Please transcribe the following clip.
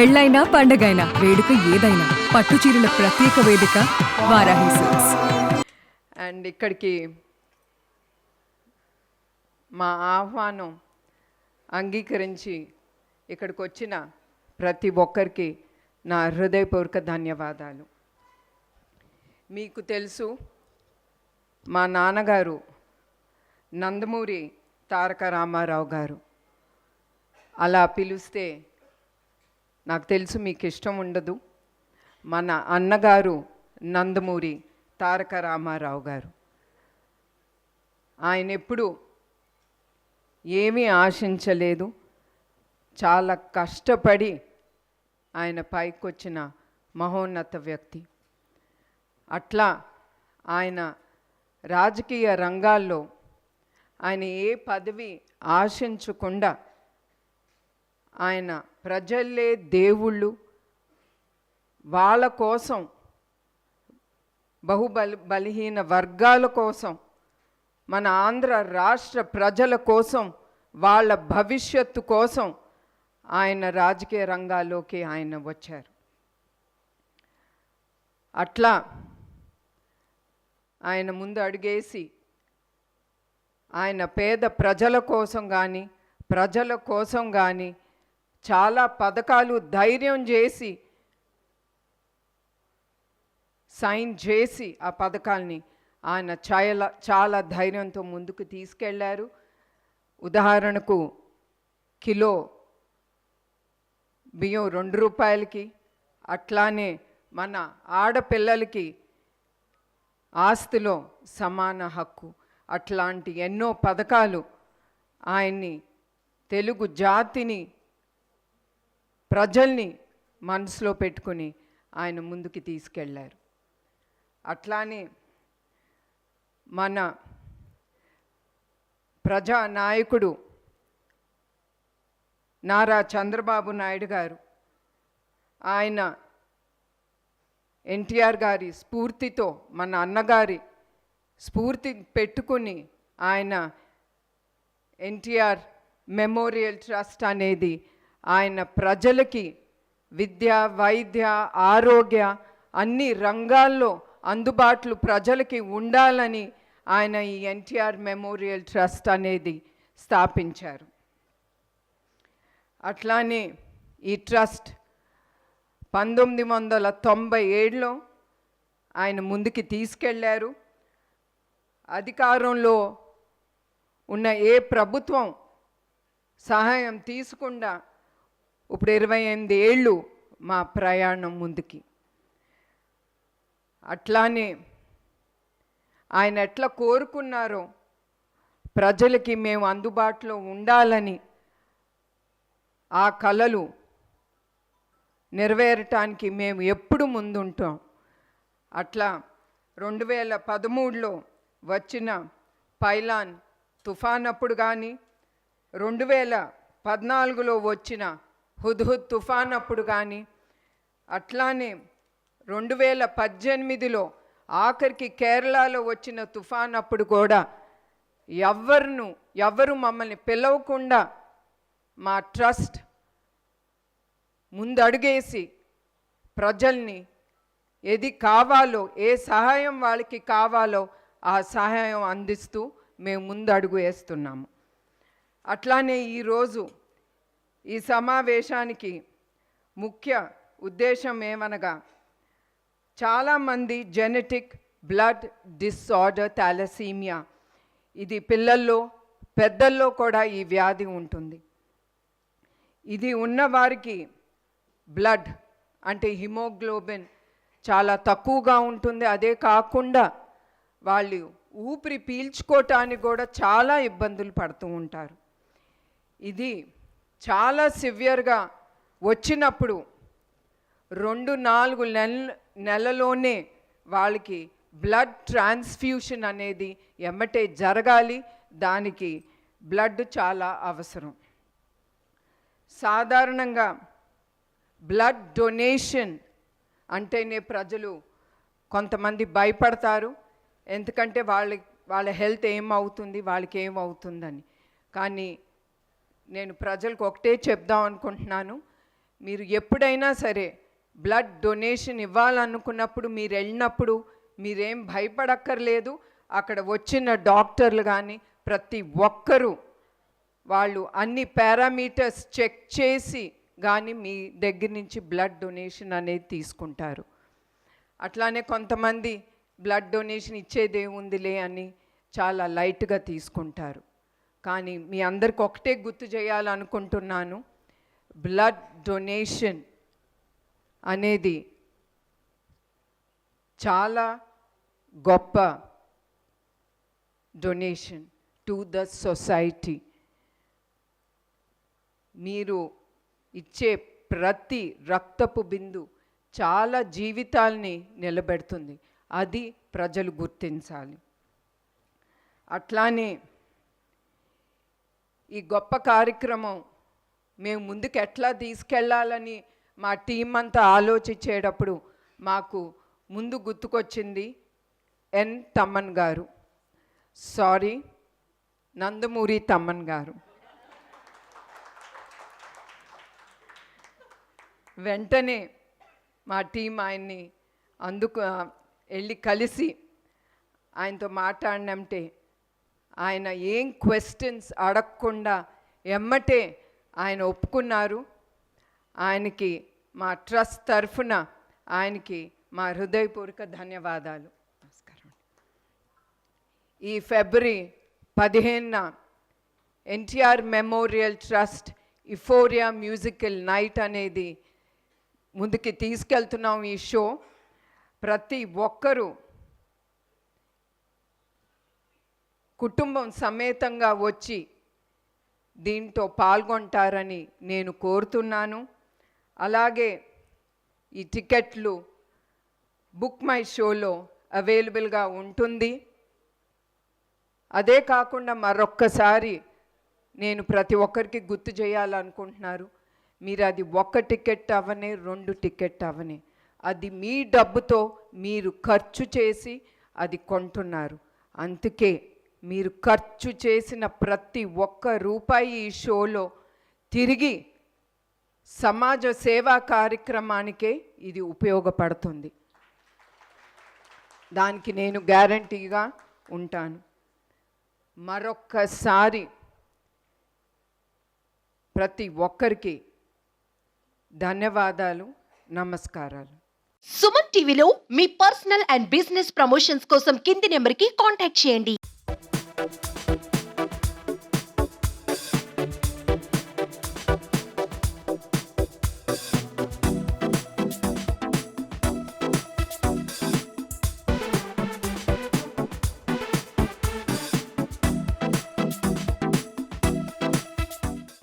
పెళ్ళైనా పండగైనా వేడుక ఏదైనా పట్టు చీరల ప్రత్యేక వేదిక వారాహి సిల్క్స్. అండ్ ఇక్కడికి మా ఆహ్వానం అంగీకరించి ఇక్కడికి వచ్చిన ప్రతి ఒక్కరికి నా హృదయపూర్వక ధన్యవాదాలు. మీకు తెలుసు, మా నాన్నగారు నందమూరి తారక రామారావు గారు. అలా పిలిస్తే నాకు తెలుసు మీకు ఇష్టం ఉండదు. మన అన్నగారు నందమూరి తారక రామారావు గారు. ఆయన ఎప్పుడు ఏమీ ఆశించలేదు, చాలా కష్టపడి ఆయన పైకొచ్చిన మహోన్నత వ్యక్తి. అట్లా ఆయన రాజకీయ రంగాల్లో ఆయన ఏ పదవి ఆశించకుండా ఆయన ప్రజల్లే దేవుళ్ళు, వాళ్ళ కోసం, బలహీన వర్గాల కోసం, మన ఆంధ్ర రాష్ట్ర ప్రజల కోసం, వాళ్ళ భవిష్యత్తు కోసం ఆయన రాజకీయ రంగాల్లోకి ఆయన వచ్చారు. అట్లా ఆయన ముందు అడుగేసి ఆయన పేద ప్రజల కోసం కానీ ప్రజల కోసం కానీ చాలా పథకాలు ధైర్యం చేసి సైన్ చేసి ఆ పథకాల్ని ఆయన చాలా ధైర్యంతో ముందుకు తీసుకెళ్లారు. ఉదాహరణకు కిలో బియ్యం 2 రూపాయలకి, అట్లానే మన ఆడపిల్లలకి ఆస్తిలో సమాన హక్కు, అట్లాంటి ఎన్నో పథకాలు ఆయన్ని, తెలుగు జాతిని, ప్రజల్ని మనసులో పెట్టుకుని ఆయన ముందుకు తీసుకెళ్లారు. అట్లానే మన ప్రజానాయకుడు నారా చంద్రబాబు నాయుడు గారు, ఆయన ఎన్టీఆర్ గారి స్ఫూర్తితో, మన అన్నగారి స్ఫూర్తి పెట్టుకుని ఆయన ఎన్టీఆర్ మెమోరియల్ ట్రస్ట్ అనేది ఆయన ప్రజలకి విద్య, వైద్య, ఆరోగ్య అన్ని రంగాల్లో అందుబాటులో ప్రజలకి ఉండాలని ఆయన ఈ ఎన్టీఆర్ మెమోరియల్ ట్రస్ట్ అనేది స్థాపించారు. అట్లానే ఈ ట్రస్ట్ 1997లో ఆయన ముందుకి తీసుకెళ్లారు. అధికారంలో ఉన్న ఏ ప్రభుత్వం సహాయం తీసుకుండా ఇప్పుడు 28 ఏళ్ళు మా ప్రయాణం ముందుకి. అట్లానే ఆయన ఎట్లా కోరుకున్నారో ప్రజలకి మేము అందుబాటులో ఉండాలని, ఆ కలలు నెరవేరటానికి మేము ఎప్పుడు ముందుంటాం. అట్లా 2013లో వచ్చిన పైలాన్ తుఫాన్ అప్పుడు కానీ, 2014లో వచ్చిన హుద్హుద్ తుఫాన్ అప్పుడు కానీ, అట్లానే 2018లో ఆఖరికి కేరళలో వచ్చిన తుఫాన్ అప్పుడు కూడా ఎవరు మమ్మల్ని పిలవకుండా మా ట్రస్ట్ ముందడుగేసి ప్రజల్ని ఏది కావాలో, ఏ సహాయం వాళ్ళకి కావాలో ఆ సహాయం అందిస్తూ మేము ముందడుగు వేస్తున్నాము. అట్లానే ఈరోజు ఈ సమావేశానికి ముఖ్య ఉద్దేశం ఏమనగా, చాలామంది జెనెటిక్ బ్లడ్ డిసార్డర్ థాలసీమియా, ఇది పిల్లల్లో పెద్దల్లో కూడా ఈ వ్యాధి ఉంటుంది. ఇది ఉన్నవారికి బ్లడ్ అంటే హిమోగ్లోబిన్ చాలా తక్కువగా ఉంటుంది. అదే కాకుండా వాళ్ళు ఊపిరి పీల్చుకోవటానికి కూడా చాలా ఇబ్బందులు పడుతూ ఉంటారు. ఇది చాలా సివియర్గా వచ్చినప్పుడు 2-4 నెలలోనే వాళ్ళకి బ్లడ్ ట్రాన్స్ఫ్యూషన్ అనేది ఎమ్మటే జరగాలి. దానికి బ్లడ్ చాలా అవసరం. సాధారణంగా బ్లడ్ డొనేషన్ అంటేనే ప్రజలు కొంతమంది భయపడతారు, ఎందుకంటే వాళ్ళ హెల్త్ ఏమవుతుంది, వాళ్ళకి ఏమవుతుందని. కానీ నేను ప్రజలకు ఒకటే చెప్దాం అనుకుంటున్నాను, మీరు ఎప్పుడైనా సరే బ్లడ్ డొనేషన్ ఇవ్వాలనుకున్నప్పుడు మీరు వెళ్ళినప్పుడు మీరేం భయపడక్కర్లేదు. అక్కడ వచ్చిన డాక్టర్లు కానీ ప్రతి ఒక్కరూ వాళ్ళు అన్ని పారామీటర్స్ చెక్ చేసి కానీ మీ దగ్గర నుంచి బ్లడ్ డొనేషన్ అనేది తీసుకుంటారు. అట్లానే కొంతమంది బ్లడ్ డొనేషన్ ఇచ్చేదేముందిలే అని చాలా లైట్గా తీసుకుంటారు. కానీ మీ అందరికి ఒకటే గుర్తు చేయాలనుకుంటున్నాను, బ్లడ్ డొనేషన్ అనేది చాలా గొప్ప డొనేషన్ టు ద సొసైటీ. మీరు ఇచ్చే ప్రతి రక్తపు బిందు చాలా జీవితాల్ని నిలబెడుతుంది. అది ప్రజలు గుర్తించాలి. అట్లానే ఈ గొప్ప కార్యక్రమం మేము ముందుకు ఎట్లా తీసుకెళ్ళాలని మా టీం అంతా ఆలోచించేటప్పుడు మాకు ముందు గుర్తుకొచ్చింది ఎన్ తమ్మన్ గారు, సారీ నందమూరి తమ్మన్ గారు. వెంటనే మా టీం ఆయన్ని వెళ్ళి కలిసి ఆయనతో మాట్లాడినంటే ఆయన ఏం క్వశ్చన్స్ అడగకుండా ఎమ్మటే ఆయన ఒప్పుకున్నారు. ఆయనకి మా ట్రస్ట్ తరఫున ఆయనకి మా హృదయపూర్వక ధన్యవాదాలు. నమస్కారం. ఈ ఫిబ్రవరి 15న NTR memorial trust euphoria musical night అనేది ముందుకి తీసుకెళ్తున్నాం. ఈ షో ప్రతి ఒక్కరూ కుటుంబం సమేతంగా వచ్చి దీంతో పాల్గొంటారని నేను కోరుతున్నాను. అలాగే ఈ టికెట్లు బుక్ మై షోలో అవైలబుల్గా ఉంటుంది. అదే కాకుండా మరొక్కసారి నేను ప్రతి ఒక్కరికి గుర్తు చేయాలనుకుంటున్నారు, మీరు అది 1 టికెట్ అవనే 2 టికెట్ అవనే అది మీ డబ్బుతో మీరు ఖర్చు చేసి అది కొంటున్నారు. అందుకే మీరు ఖర్చు చేసిన ప్రతి ఒక్క రూపాయి ఈ షోలో తిరిగి సమాజ సేవా కార్యక్రమానికే ఇది ఉపయోగపడుతుంది. దానికి నేను గ్యారంటీగా ఉంటాను. మరొక్కసారి ప్రతి ఒక్కరికి ధన్యవాదాలు, నమస్కారాలు. సుమన్ టీవీలో మీ పర్సనల్ అండ్ బిజినెస్ ప్రమోషన్స్ కోసం కింది నెంబర్కి కాంటాక్ట్ చేయండి.